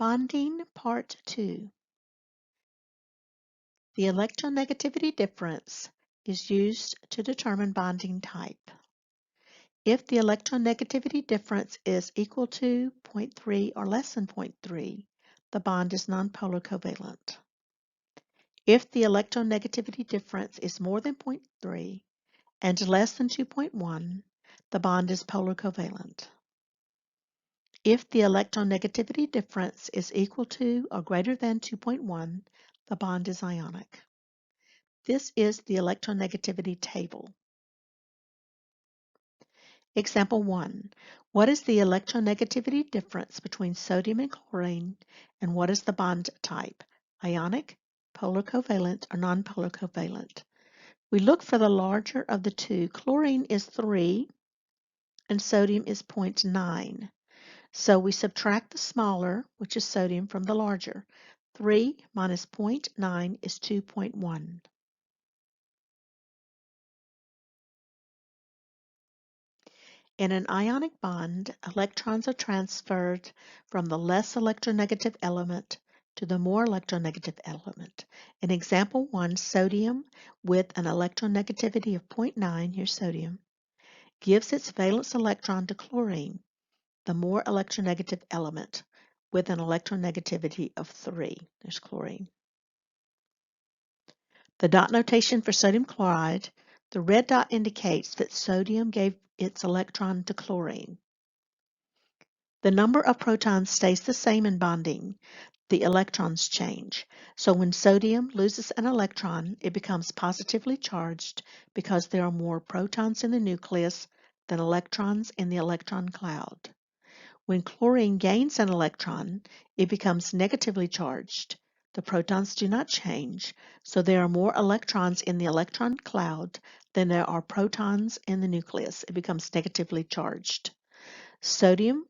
Bonding Part 2. The electronegativity difference is used to determine bonding type. If the electronegativity difference is equal to 0.3 or less than 0.3, the bond is nonpolar covalent. If the electronegativity difference is more than 0.3 and less than 2.1, the bond is polar covalent. If the electronegativity difference is equal to or greater than 2.1, the bond is ionic. This is the electronegativity table. Example 1. What is the electronegativity difference between sodium and chlorine, and what is the bond type? Ionic, polar covalent, or nonpolar covalent? We look for the larger of the two. Chlorine is 3 and sodium is 0.9. So we subtract the smaller, which is sodium, from the larger. 3 minus 0.9 is 2.1. In an ionic bond, electrons are transferred from the less electronegative element to the more electronegative element. In example 1, sodium with an electronegativity of 0.9, here's sodium, gives its valence electron to chlorine, the more electronegative element, with an electronegativity of 3. There's chlorine. The dot notation for sodium chloride, the red dot indicates that sodium gave its electron to chlorine. The number of protons stays the same in bonding. The electrons change. So when sodium loses an electron, it becomes positively charged because there are more protons in the nucleus than electrons in the electron cloud. When chlorine gains an electron, it becomes negatively charged. The protons do not change, so there are more electrons in the electron cloud than there are protons in the nucleus. It becomes negatively charged. Sodium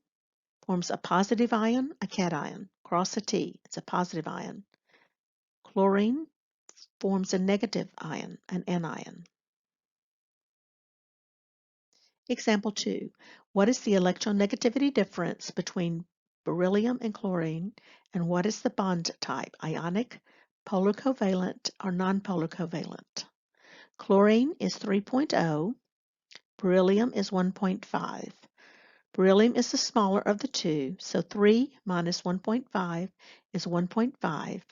forms a positive ion, a cation. Cross a T, it's a positive ion. Chlorine forms a negative ion, an anion. Example 2. What is the electronegativity difference between beryllium and chlorine, and what is the bond type? Ionic, polar covalent, or nonpolar covalent? Chlorine is 3.0, beryllium is 1.5. Beryllium is the smaller of the two, so 3 minus 1.5 is 1.5.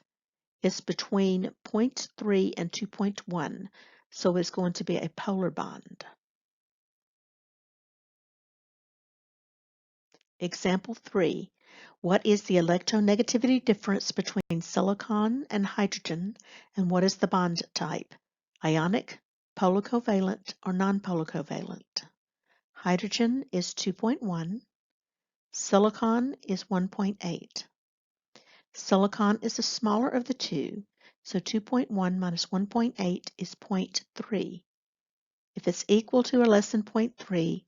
It's between 0.3 and 2.1, so it's going to be a polar bond. Example 3. What is the electronegativity difference between silicon and hydrogen, and what is the bond type? Ionic, polar covalent, or nonpolar covalent? Hydrogen is 2.1. Silicon is 1.8. Silicon is the smaller of the two, so 2.1 minus 1.8 is 0.3. If it's equal to or less than 0.3,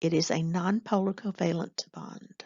it is a nonpolar covalent bond.